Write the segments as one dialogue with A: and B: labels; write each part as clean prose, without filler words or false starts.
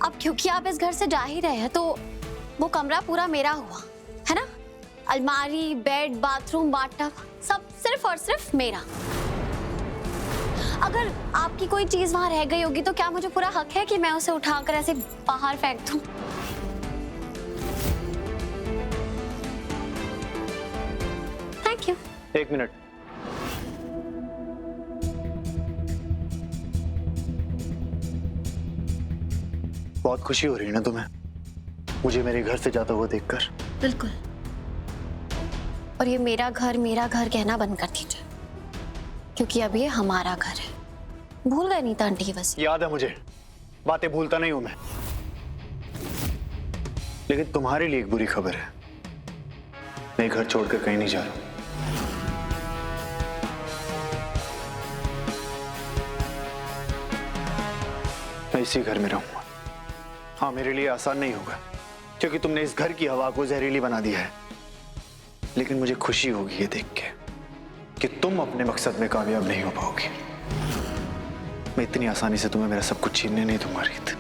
A: अब क्योंकि आप इस घर से जा ही रहे हैं तो वो कमरा पूरा मेरा हुआ, है ना? अलमारी, बेड, बाथरूम, बाथटब सब सिर्फ और सिर्फ मेरा। अगर आपकी कोई चीज वहां रह गई होगी तो क्या मुझे पूरा हक है कि मैं उसे उठाकर ऐसे बाहर फेंक दूं? Thank you.
B: एक मिनट। बहुत खुशी हो रही है ना तुम्हें मुझे मेरे घर से जाता हुआ देखकर?
A: बिल्कुल। और ये मेरा घर कहना बंद कर दीजिए, क्योंकि अब ये हमारा घर है। भूल गए नीता आंटी की वसीयत?
B: याद है मुझे, बातें भूलता नहीं हूं मैं। लेकिन तुम्हारे लिए एक बुरी खबर है, मैं घर छोड़कर कहीं नहीं जा रहा हूं। मैं इसी घर में रहूंगा। हाँ, मेरे लिए आसान नहीं होगा क्योंकि तुमने इस घर की हवा को जहरीली बना दिया है, लेकिन मुझे खुशी होगी ये देख के कि तुम अपने मकसद में कामयाब नहीं हो पाओगे। मैं इतनी आसानी से तुम्हें मेरा सब कुछ छीनने नहीं दूंगा रीत।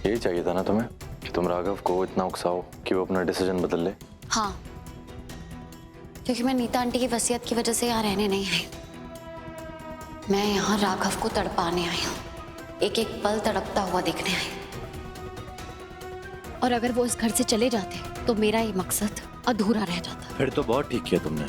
C: यही चाहिए था ना तुम्हें कि तुम राघव को इतना उकसाओ कि वो अपना डिसीजन बदल ले।
A: हाँ, क्योंकि मैं नीता आंटी की वसीयत की वजह से यहाँ रहने नहीं आई। मैं यहाँ राघव को तड़पाने आई हूँ, एक एक पल तड़पता हुआ देखने आई। और अगर वो इस घर से चले जाते तो मेरा ये मकसद अधूरा रह जाता।
C: फिर तो बहुत ठीक किया तुमने।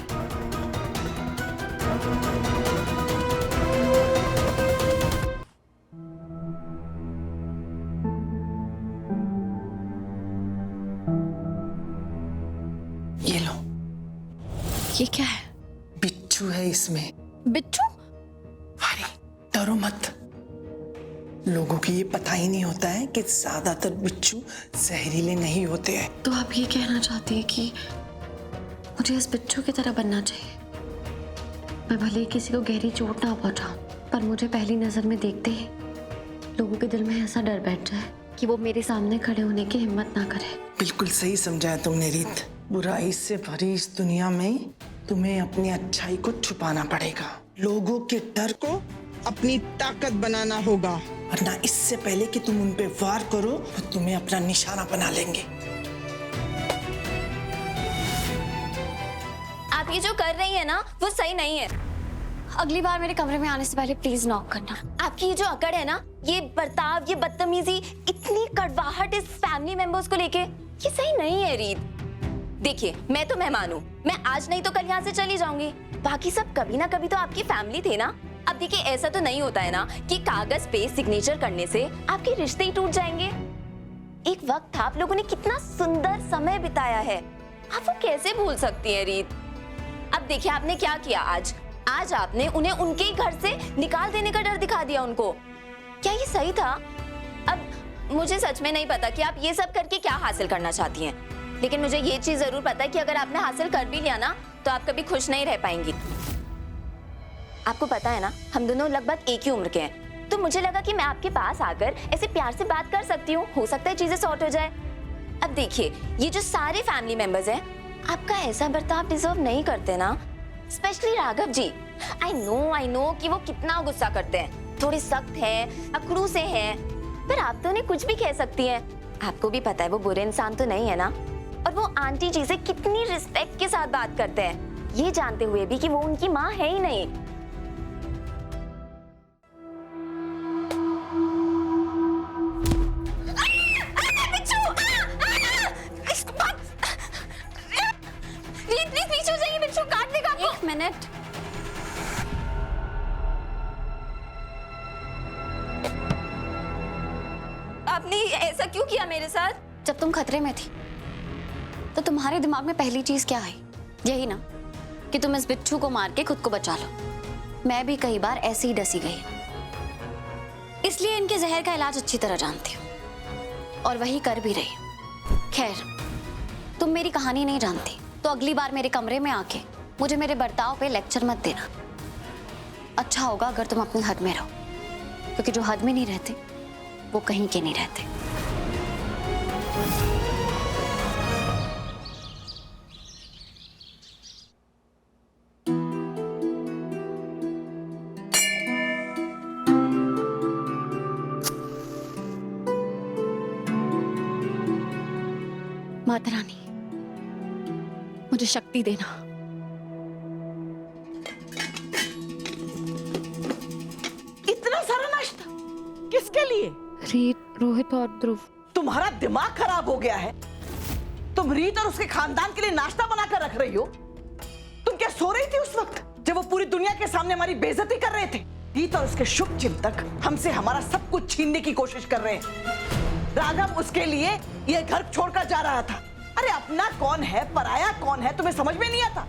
D: ये लो।
A: ये क्या है?
D: बिच्छू है इसमें।
A: बिच्छू?
D: अरे डरो मत, लोगों को ये पता ही नहीं होता है कि ज्यादातर बिच्छू जहरीले नहीं होते हैं।
A: तो आप ये कहना चाहती है कि मुझे इस बिच्छू की तरह बनना चाहिए? मैं भले ही किसी को गहरी चोट ना पहुंचाऊं, पर मुझे पहली नजर में देखते ही लोगों के दिल में ऐसा डर बैठ जाए कि वो मेरे सामने खड़े होने की हिम्मत ना करे।
D: बिल्कुल सही समझाया तुमने रीत। बुराई से भरी इस दुनिया में तुम्हें अपनी अच्छाई को छुपाना पड़ेगा, लोगों के डर को अपनी ताकत बनाना होगा, वरना इससे पहले कि तुम उन पे वार करो वो तुम्हें अपना निशाना बना लेंगे।
E: आप ये जो कर रही है ना वो सही नहीं है।
A: अगली बार मेरे कमरे में आने से पहले प्लीज नॉक करना।
E: आपकी ये जो अकड़ है ना, ये बर्ताव, ये बदतमीजी, इतनी कड़वाहट इस फैमिली मेंबर्स को लेके, ये सही नहीं है रीत। देखिए, मैं तो मेहमान हूँ, मैं आज नहीं तो कल यहाँ से चली जाऊंगी। बाकी सब कभी ना कभी तो आपकी फैमिली थे ना। अब देखिए, ऐसा तो नहीं होता है ना कि कागज पे सिग्नेचर करने से आपके रिश्ते ही टूट जाएंगे। एक वक्त था, आप लोगों ने कितना सुंदर समय बिताया है, आप वो कैसे भूल सकती हैं रीत? अब देखिए, आपने क्या किया आज आपने उन्हें उनके ही घर से निकाल देने का डर दिखा दिया उनको। क्या ये सही था? अब मुझे सच में नहीं पता कि आप ये सब करके क्या हासिल करना चाहती हैं, लेकिन मुझे ये चीज जरूर पता है कि अगर आपने हासिल कर भी लिया ना तो आप कभी खुश नहीं रह पाएंगी। आपको पता है ना, हम दोनों लगभग एक ही उम्र के हैं, तो मुझे लगा कि मैं आपके पास आकर ऐसे प्यार से बात कर सकती हूँ, हो सकता है चीजें सॉर्ट हो जाए। अब देखिए, ये जो सारे फैमिली मेंबर्स हैं, आपका ऐसा बर्ताव डिजर्व नहीं करते ना, specially Raghav ji. I know कि वो कितना गुस्सा करते हैं, थोड़े सख्त हैं, अकड़ू से हैं, पर आप तो उन्हें कुछ भी कह सकती हैं। आपको भी पता है वो बुरे इंसान तो नहीं है ना, और वो आंटी जी से कितनी रिस्पेक्ट के साथ बात करते हैं, ये जानते हुए भी कि वो उनकी माँ है ही नहीं।
A: एक मिनट।
E: आपने ऐसा क्यों किया मेरे साथ?
A: जब तुम खतरे में थी तो तुम्हारे दिमाग में पहली चीज क्या आई? यही ना कि तुम इस बिच्छू को मार के खुद को बचा लो। मैं भी कई बार ऐसे ही डसी गई, इसलिए इनके जहर का इलाज अच्छी तरह जानती हूँ और वही कर भी रही। खैर, तुम मेरी कहानी नहीं जानती तो अगली बार मेरे कमरे में आके मुझे मेरे बर्ताव पे लेक्चर मत देना। अच्छा होगा अगर तुम अपनी हद में रहो, क्योंकि जो हद में नहीं रहते वो कहीं के नहीं रहते। माता रानी, मुझे शक्ति देना।
D: इतना सारा नाश्ता किसके लिए?
A: रीत, रोहित और ध्रुव।
D: तुम्हारा दिमाग खराब हो गया है? तुम रीत और उसके खानदान के लिए नाश्ता बनाकर रख रही हो? तुम क्या सो रही थी उस वक्त जब वो पूरी दुनिया के सामने हमारी बेइज्जती कर रहे थे? रीत और उसके शुभ चिंतक हमसे हमारा सब कुछ छीनने की कोशिश कर रहे हैं। राघव उसके लिए ये घर छोड़कर जा रहा था। अरे अपना कौन है, पराया कौन है, तुम्हें समझ में नहीं आता?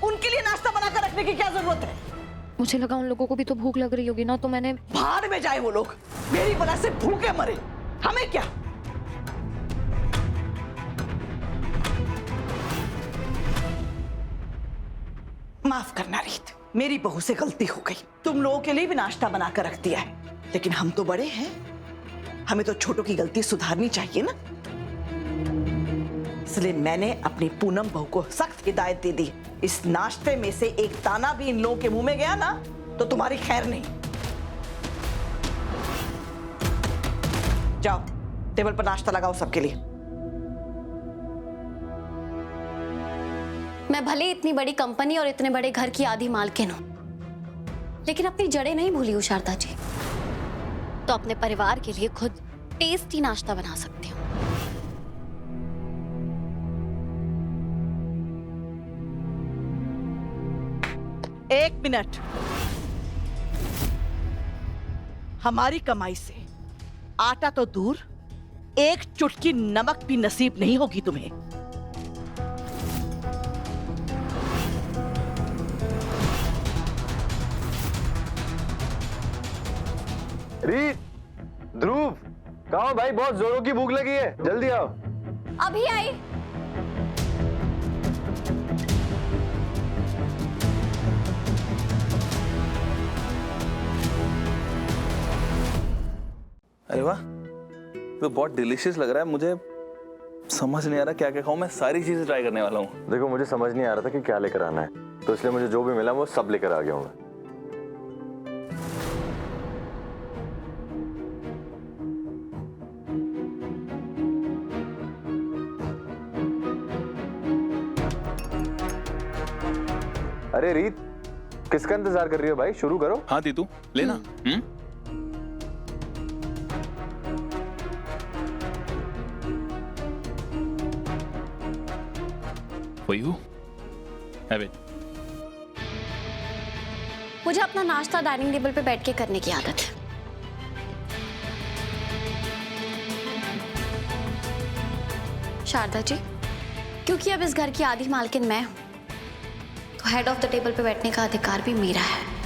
D: उनके लिए नाश्ता बनाकर रखने की क्या जरूरत है?
F: मुझे लगा उन लोगों को भी तो भूख लग रही होगी ना, तो मैंने।
D: भाड़ में जाए वो लोग, मेरी वजह से भूखे मरे, हमें क्या? माफ करना रीत, मेरी बहू से गलती हो गई। तुम लोगों के लिए भी नाश्ता बनाकर रख दिया है, लेकिन हम तो बड़े हैं, हमें तो छोटों की गलती सुधारनी चाहिए ना। इसलिए मैंने अपनी पूनम बहू को सख्त हिदायत दे दी, इस नाश्ते में से एक दाना भी इन लोगों के मुंह में गया ना तो तुम्हारी खैर नहीं। जाओ टेबल पर नाश्ता लगाओ सबके लिए।
A: मैं भले इतनी बड़ी कंपनी और इतने बड़े घर की आधी मालकिन हूं, लेकिन अपनी जड़ें नहीं भूली हूं शारदा जी। तो अपने परिवार के लिए खुद टेस्टी नाश्ता बना सकती हूँ।
D: एक मिनट, हमारी कमाई से आटा तो दूर, एक चुटकी नमक भी नसीब नहीं होगी तुम्हें।
C: रीत, ध्रुव, कहाँ हो भाई? बहुत जोरों की भूख लगी है, जल्दी आओ।
A: अभी आई।
G: अरे वाह, तो बहुत डिलीशियस लग रहा है। मुझे समझ नहीं आ रहा क्या क्या खाऊं। मैं सारी चीजें ट्राई करने वाला हूँ।
C: देखो, मुझे समझ नहीं आ रहा था कि क्या लेकर आना है, तो इसलिए मुझे जो भी मिला वो सब लेकर आ गया हूँ। अरे रीत, किसका इंतजार कर रही हो भाई? शुरू करो।
G: हाँ दीदू, लेना। For you, have it.
A: मुझे अपना नाश्ता डाइनिंग टेबल पे बैठ के करने की आदत है। शारदा जी, क्योंकि अब इस घर की आधी मालकिन मैं हूं, तो हेड ऑफ द टेबल पे बैठने का अधिकार भी मेरा है।